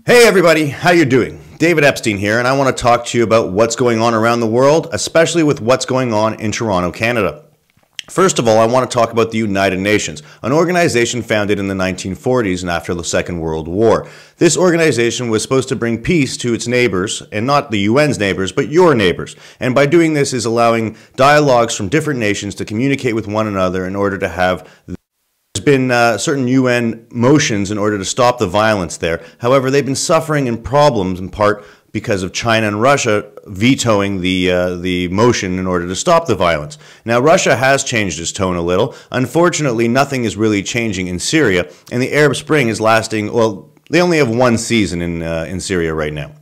Hey everybody, how you doing? David Epstein here, and I want to talk to you about what's going on around the world, especially with what's going on in Toronto, Canada. First of all, I want to talk about the United Nations, an organization founded in the 1940s and after the Second World War. This organization was supposed to bring peace to its neighbors, and not the UN's neighbors, but your neighbors. And by doing this is allowing dialogues from different nations to communicate with one another in order to have There's been certain UN motions in order to stop the violence there. However, they've been suffering in problems in part because of China and Russia vetoing the motion in order to stop the violence. Now, Russia has changed its tone a little. Unfortunately, nothing is really changing in Syria, and the Arab Spring is lasting, well, they only have one season in Syria right now.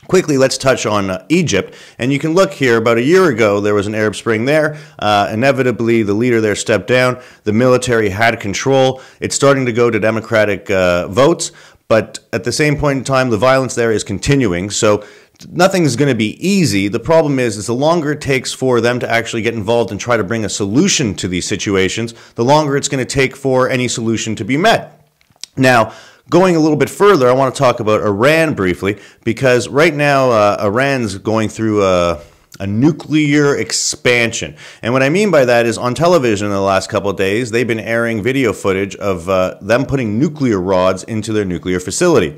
Quickly, let's touch on Egypt, and you can look here. About a year ago, there was an Arab Spring there. Inevitably, the leader there stepped down. The military had control. It's starting to go to democratic votes, but at the same point in time, the violence there is continuing. So nothing's going to be easy. The problem is the longer it takes for them to actually get involved and try to bring a solution to these situations, the longer it's going to take for any solution to be met. Now, going a little bit further, I want to talk about Iran briefly, because right now Iran's going through a nuclear expansion. And what I mean by that is on television in the last couple of days, they've been airing video footage of them putting nuclear rods into their nuclear facility.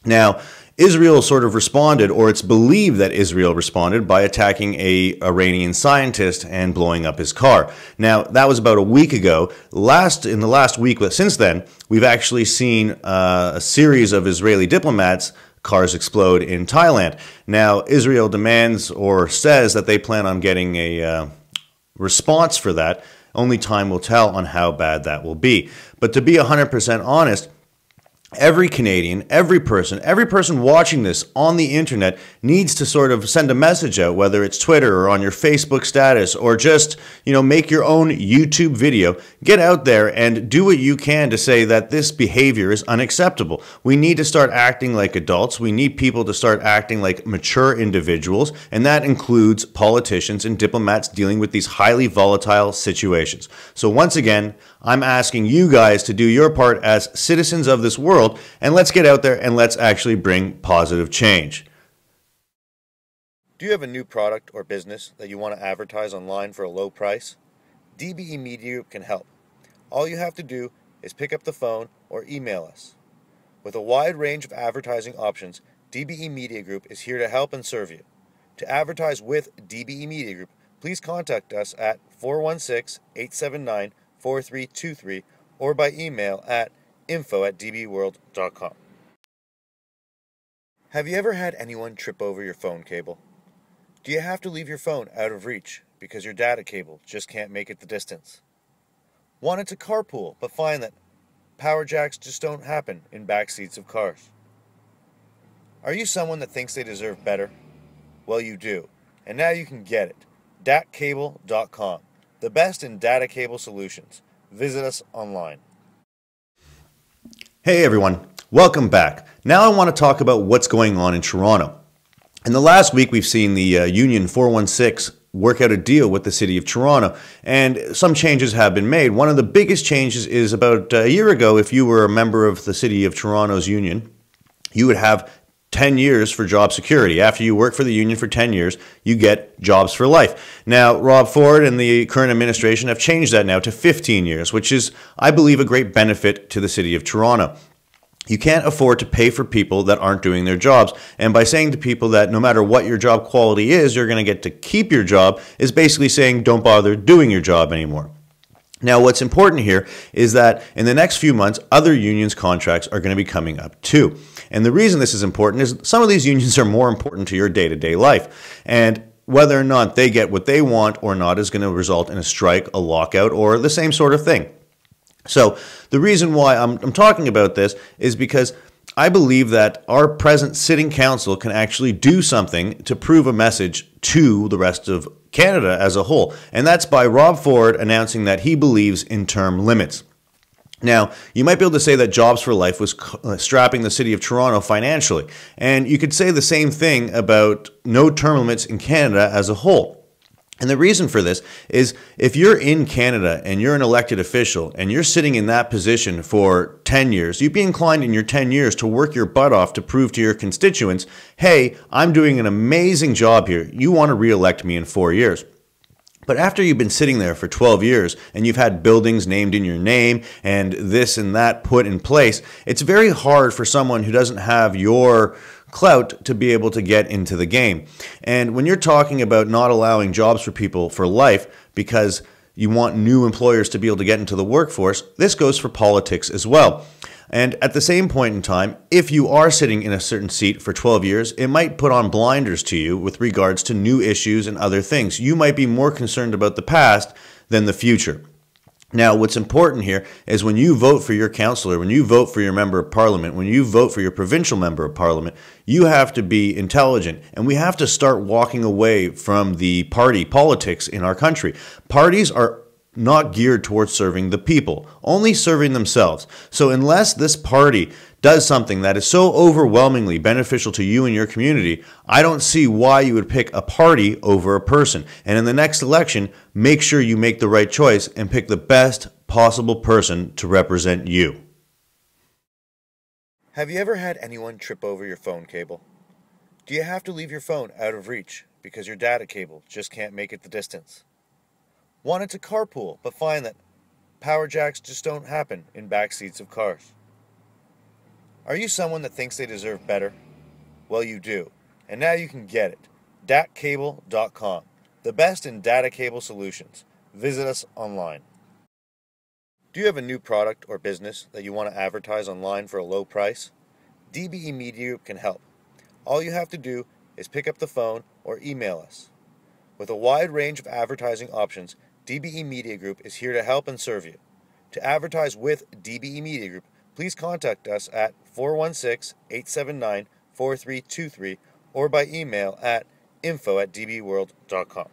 Now, Israel sort of responded, or it's believed that Israel responded by attacking an Iranian scientist and blowing up his car. Now, that was about a week ago. In the last week, but since then, we've actually seen a series of Israeli diplomats' cars explode in Thailand. Now, Israel demands or says that they plan on getting a response for that. Only time will tell on how bad that will be. But to be 100% honest, every Canadian, every person watching this on the internet needs to sort of send a message out, whether it's Twitter or on your Facebook status, or just, make your own YouTube video. Get out there and do what you can to say that this behavior is unacceptable. We need to start acting like adults. We need people to start acting like mature individuals, and that includes politicians and diplomats dealing with these highly volatile situations. So once again, I'm asking you guys to do your part as citizens of this world, and let's get out there and let's actually bring positive change. Do you have a new product or business that you want to advertise online for a low price? DBE Media Group can help. All you have to do is pick up the phone or email us. With a wide range of advertising options, DBE Media Group is here to help and serve you. To advertise with DBE Media Group, please contact us at 416-879-4323 or by email at info@dbworld.com. Have you ever had anyone trip over your phone cable? Do you have to leave your phone out of reach because your data cable just can't make it the distance? Wanted to carpool but find that power jacks just don't happen in back seats of cars? Are you someone that thinks they deserve better? Well, you do, and now you can get it. datcable.com, the best in data cable solutions. Visit us online. Hey everyone, welcome back. Now I want to talk about what's going on in Toronto. In the last week, we've seen the Union 416 work out a deal with the City of Toronto, and some changes have been made. One of the biggest changes is about a year ago, if you were a member of the City of Toronto's union, you would have 10 years for job security. After you work for the union for 10 years, you get jobs for life. Now, Rob Ford and the current administration have changed that now to 15 years, which is, I believe, a great benefit to the City of Toronto. You can't afford to pay for people that aren't doing their jobs. And by saying to people that no matter what your job quality is, you're going to get to keep your job is basically saying don't bother doing your job anymore. Now, what's important here is that in the next few months, other unions' contracts are going to be coming up too. And the reason this is important is some of these unions are more important to your day-to-day life. And whether or not they get what they want or not is going to result in a strike, a lockout, or the same sort of thing. So the reason why I'm talking about this is because I believe that our present sitting council can actually do something to prove a message to the rest of Canada as a whole. And that's by Rob Ford announcing that he believes in term limits. Now, you might be able to say that Jobs for Life was strapping the city of Toronto financially, and you could say the same thing about no term limits in Canada as a whole. And the reason for this is if you're in Canada and you're an elected official and you're sitting in that position for 10 years, you'd be inclined in your 10 years to work your butt off to prove to your constituents, hey, I'm doing an amazing job here. You want to re-elect me in 4 years. But after you've been sitting there for 12 years and you've had buildings named in your name and this and that put in place, it's very hard for someone who doesn't have your clout to be able to get into the game. And when you're talking about not allowing jobs for people for life because you want new employers to be able to get into the workforce, this goes for politics as well. And at the same point in time, if you are sitting in a certain seat for 12 years, it might put on blinders to you with regards to new issues and other things. You might be more concerned about the past than the future. Now, what's important here is when you vote for your councillor, when you vote for your member of parliament, when you vote for your provincial member of parliament, you have to be intelligent. And we have to start walking away from the party politics in our country. Parties are not geared towards serving the people, only serving themselves. So unless this party does something that is so overwhelmingly beneficial to you and your community, I don't see why you would pick a party over a person. And in the next election, make sure you make the right choice and pick the best possible person to represent you. Have you ever had anyone trip over your phone cable? Do you have to leave your phone out of reach because your data cable just can't make it the distance? Wanted to carpool, but find that power jacks just don't happen in back seats of cars? Are you someone that thinks they deserve better? Well, you do, and now you can get it. datcable.com, the best in data cable solutions. Visit us online. Do you have a new product or business that you want to advertise online for a low price? DBE Media Group can help. All you have to do is pick up the phone or email us. With a wide range of advertising options, DBE Media Group is here to help and serve you. To advertise with DBE Media Group, please contact us at 416-879-4323 or by email at info@dbeworld.com.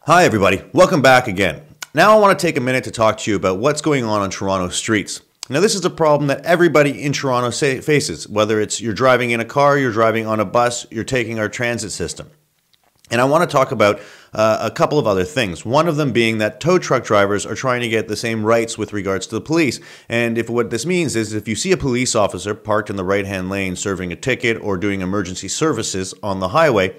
Hi everybody, welcome back again. Now I want to take a minute to talk to you about what's going on Toronto streets. Now this is a problem that everybody in Toronto faces, whether it's you're driving in a car, you're driving on a bus, you're taking our transit system. And I want to talk about a couple of other things. One of them being that tow truck drivers are trying to get the same rights with regards to the police. And if what this means is if you see a police officer parked in the right-hand lane serving a ticket or doing emergency services on the highway,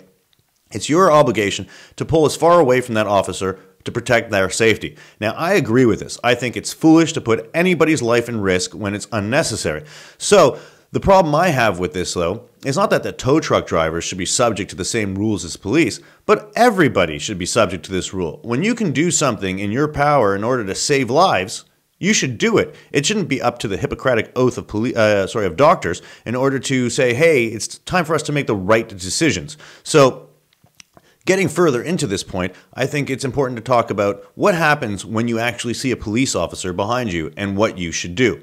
it's your obligation to pull as far away from that officer to protect their safety. Now, I agree with this. I think it's foolish to put anybody's life in risk when it's unnecessary. So, the problem I have with this, though, is not that the tow truck drivers should be subject to the same rules as police, but everybody should be subject to this rule. When you can do something in your power in order to save lives, you should do it. It shouldn't be up to the Hippocratic oath of doctors in order to say, hey, it's time for us to make the right decisions. So, getting further into this point, I think it's important to talk about what happens when you actually see a police officer behind you and what you should do.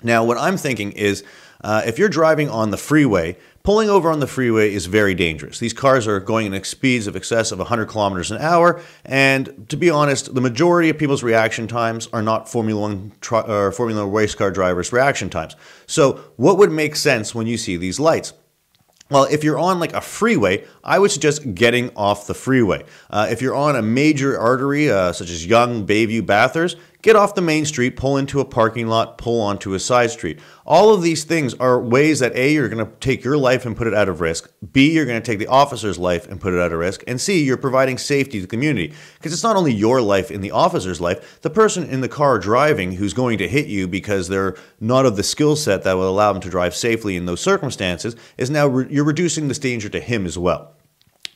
Now, what I'm thinking is, if you're driving on the freeway, pulling over on the freeway is very dangerous. These cars are going at speeds of excess of 100 kilometers an hour, and to be honest, the majority of people's reaction times are not Formula One or Formula race car drivers' reaction times. So, what would make sense when you see these lights? Well, if you're on like a freeway, I would suggest getting off the freeway. If you're on a major artery, such as Yonge, Bayview, Bathurst, get off the main street, pull into a parking lot, pull onto a side street. All of these things are ways that A, you're going to take your life and put it out of risk. B, you're going to take the officer's life and put it out of risk. And C, you're providing safety to the community. Because it's not only your life and the officer's life, the person in the car driving who's going to hit you because they're not of the skill set that will allow them to drive safely in those circumstances is now you're reducing this danger to him as well.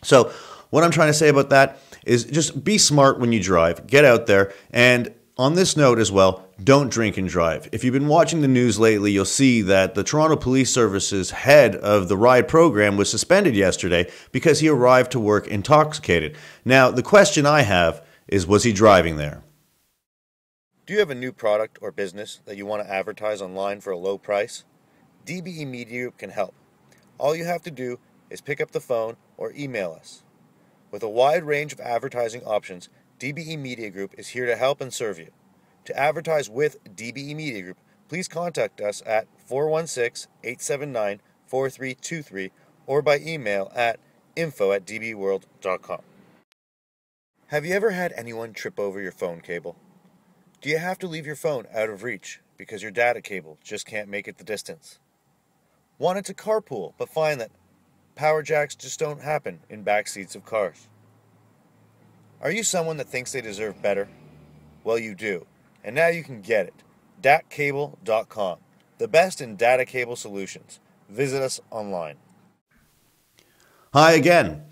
So what I'm trying to say about that is just be smart when you drive. Get out there, and on this note as well, don't drink and drive. If you've been watching the news lately, you'll see that the Toronto Police Service's head of the RIDE program was suspended yesterday because he arrived to work intoxicated. Now, the question I have is, was he driving there? Do you have a new product or business that you want to advertise online for a low price? DBE Media Group can help. All you have to do is pick up the phone or email us. With a wide range of advertising options, DBE Media Group is here to help and serve you. To advertise with DBE Media Group, please contact us at 416-879-4323 or by email at info@dbworld.com. Have you ever had anyone trip over your phone cable? Do you have to leave your phone out of reach because your data cable just can't make it the distance? Wanted to carpool but find that power jacks just don't happen in back seats of cars? Are you someone that thinks they deserve better? Well, you do, and now you can get it. datcable.com, the best in data cable solutions. Visit us online. Hi again.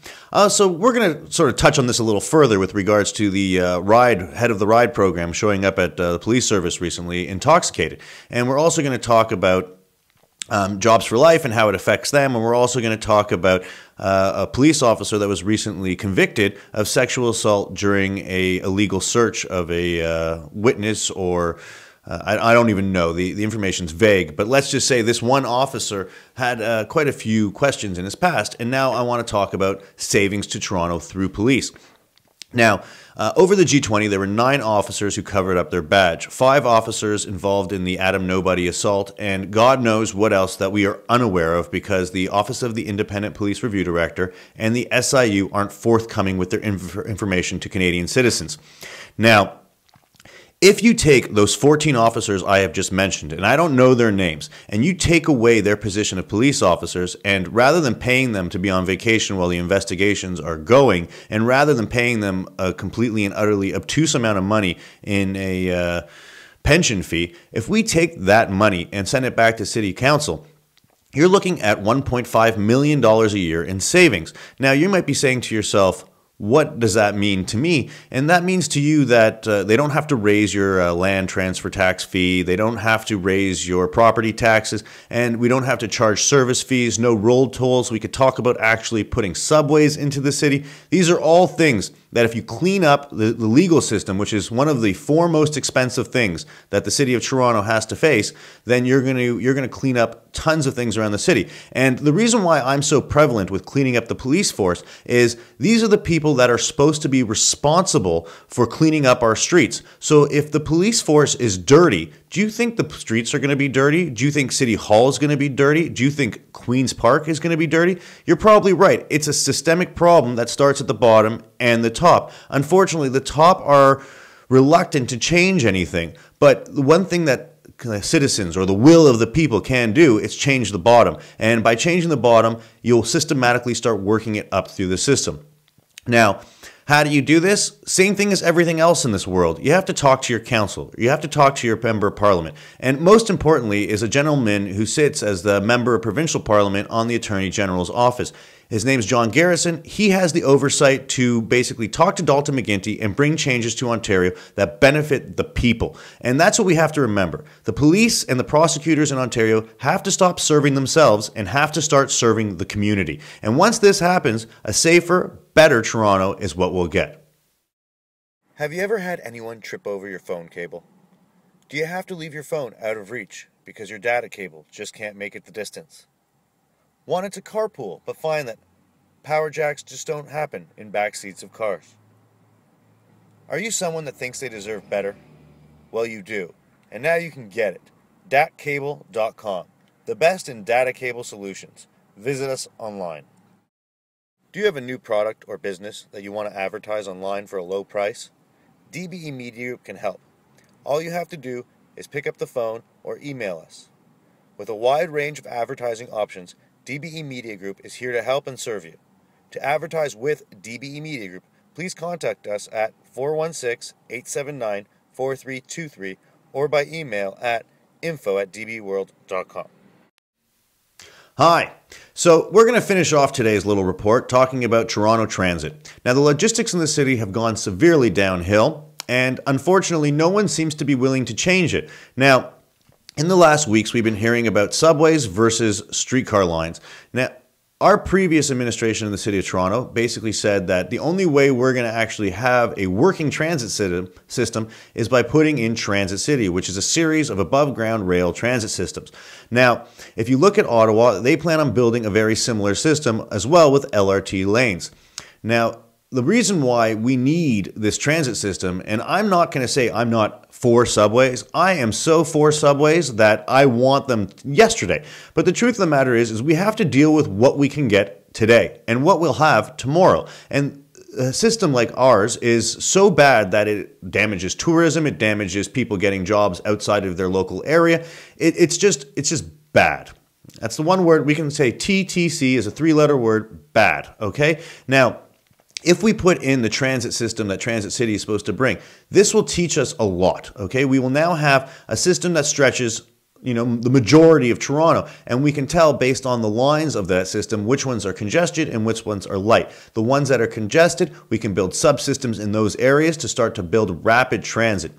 So we're going to sort of touch on this a little further with regards to the head of the ride program showing up at the police service recently intoxicated. And we're also going to talk about Jobs for Life and how it affects them. And we're also going to talk about a police officer that was recently convicted of sexual assault during a illegal search of a witness or I don't even know. The information's vague, but let's just say this one officer had quite a few questions in his past, and now I want to talk about savings to Toronto through police. Now, over the G20, there were 9 officers who covered up their badge, 5 officers involved in the Adam Nobody assault, and God knows what else that we are unaware of because the Office of the Independent Police Review Director and the SIU aren't forthcoming with their information to Canadian citizens. Now, if you take those 14 officers I have just mentioned, and I don't know their names, and you take away their position of police officers, and rather than paying them to be on vacation while the investigations are going, and rather than paying them a completely and utterly obtuse amount of money in a pension fee, if we take that money and send it back to City Council, you're looking at $1.5 million a year in savings. Now, you might be saying to yourself, what does that mean to me? And that means to you that they don't have to raise your land transfer tax fee, they don't have to raise your property taxes, and we don't have to charge service fees, no road tolls. We could talk about actually putting subways into the city. These are all things that if you clean up the legal system, which is one of the 4 most expensive things that the city of Toronto has to face, then you're going to clean up tons of things around the city. And the reason why I'm so prevalent with cleaning up the police force is these are the people that are supposed to be responsible for cleaning up our streets. So if the police force is dirty, do you think the streets are going to be dirty? Do you think City Hall is going to be dirty? Do you think Queen's Park is going to be dirty? You're probably right. It's a systemic problem that starts at the bottom and the top. Unfortunately, the top are reluctant to change anything. But the one thing that citizens or the will of the people can do is change the bottom. And by changing the bottom, you'll systematically start working it up through the system. Now, how do you do this? Same thing as everything else in this world. You have to talk to your council. You have to talk to your member of parliament. And most importantly is a gentleman who sits as the member of provincial parliament on the Attorney General's office. His name's John Garrison. He has the oversight to basically talk to Dalton McGuinty and bring changes to Ontario that benefit the people. And that's what we have to remember. The police and the prosecutors in Ontario have to stop serving themselves and have to start serving the community. And once this happens, a safer, better Toronto is what we'll get. Have you ever had anyone trip over your phone cable? Do you have to leave your phone out of reach because your data cable just can't make it the distance? Wanted to carpool but find that power jacks just don't happen in back seats of cars? Are you someone that thinks they deserve better? Well, you do, and now you can get it. datcable.com, the best in data cable solutions. Visit us online. Do you have a new product or business that you want to advertise online for a low price? DBE Media Group can help. All you have to do is pick up the phone or email us. With a wide range of advertising options, DBE Media Group is here to help and serve you. To advertise with DBE Media Group, please contact us at 416-879-4323 or by email at info@dbworld.com. Hi. So we're going to finish off today's little report talking about Toronto Transit. Now, the logistics in the city have gone severely downhill, and unfortunately, no one seems to be willing to change it. Now, in the last weeks, we've been hearing about subways versus streetcar lines. Now, our previous administration in the City of Toronto basically said that the only way we're going to actually have a working transit system is by putting in Transit City, which is a series of above-ground rail transit systems. Now, if you look at Ottawa, they plan on building a very similar system as well with LRT lanes. Now, the reason why we need this transit system, and I'm not going to say I'm not for subways. I am so for subways that I want them yesterday. But the truth of the matter is we have to deal with what we can get today and what we'll have tomorrow. And a system like ours is so bad that it damages tourism, it damages people getting jobs outside of their local area. It's just bad. That's the one word we can say. TTC is a three-letter word, bad, okay? Now, if we put in the transit system that Transit City is supposed to bring, this will teach us a lot, okay? We will now have a system that stretches, the majority of Toronto, and we can tell based on the lines of that system which ones are congested and which ones are light. The ones that are congested, we can build subsystems in those areas to start to build rapid transit.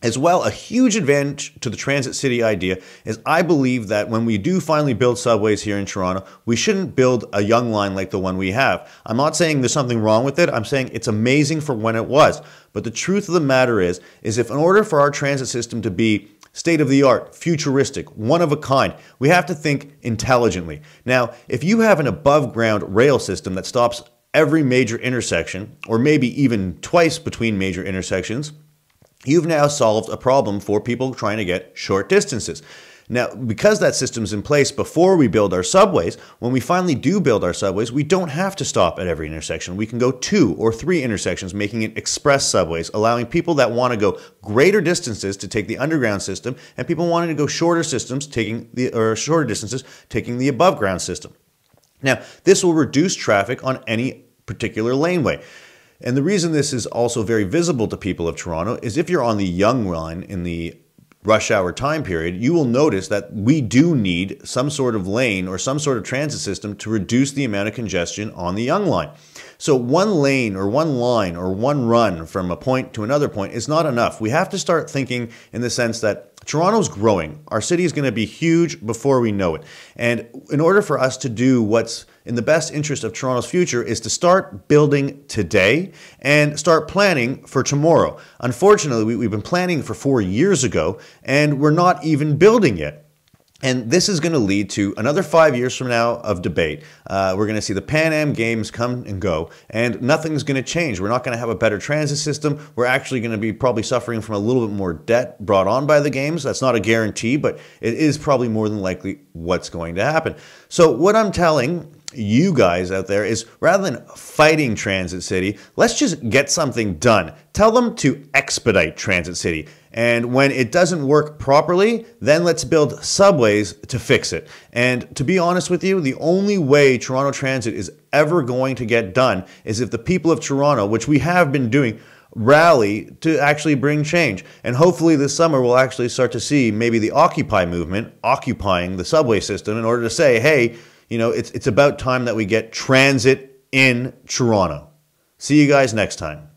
As well, a huge advantage to the Transit City idea is I believe that when we do finally build subways here in Toronto, we shouldn't build a young line like the one we have. I'm not saying there's something wrong with it. I'm saying it's amazing for when it was. But the truth of the matter is if in order for our transit system to be state-of-the-art, futuristic, one-of-a-kind, we have to think intelligently. Now, if you have an above-ground rail system that stops every major intersection, or maybe even twice between major intersections, you've now solved a problem for people trying to get short distances. Now, because that system's in place before we build our subways, when we finally do build our subways, we don't have to stop at every intersection. We can go 2 or 3 intersections, making it express subways, allowing people that want to go greater distances to take the underground system, and people wanting to go shorter distances taking the above ground system. Now, this will reduce traffic on any particular laneway. And the reason this is also very visible to people of Toronto is if you're on the Yonge line in the rush hour time period, you will notice that we do need some sort of lane or some sort of transit system to reduce the amount of congestion on the Yonge line. So one lane or one line or one run from a point to another point is not enough. We have to start thinking in the sense that Toronto's growing. Our city is going to be huge before we know it. And in order for us to do what's in the best interest of Toronto's future is to start building today and start planning for tomorrow. Unfortunately, we've been planning for 4 years ago and we're not even building yet. And this is going to lead to another 5 years from now of debate. We're going to see the Pan Am Games come and go, and nothing's going to change. We're not going to have a better transit system. We're actually going to be probably suffering from a little bit more debt brought on by the games. That's not a guarantee, but it is probably more than likely what's going to happen. So what I'm telling you guys out there is rather than fighting Transit City, let's just get something done. Tell them to expedite Transit City. And when it doesn't work properly, then let's build subways to fix it. And to be honest with you, the only way Toronto Transit is ever going to get done is if the people of Toronto, which we have been doing, rally to actually bring change. And hopefully this summer we'll actually start to see maybe the Occupy movement occupying the subway system in order to say, hey, it's about time that we get transit in Toronto. See you guys next time.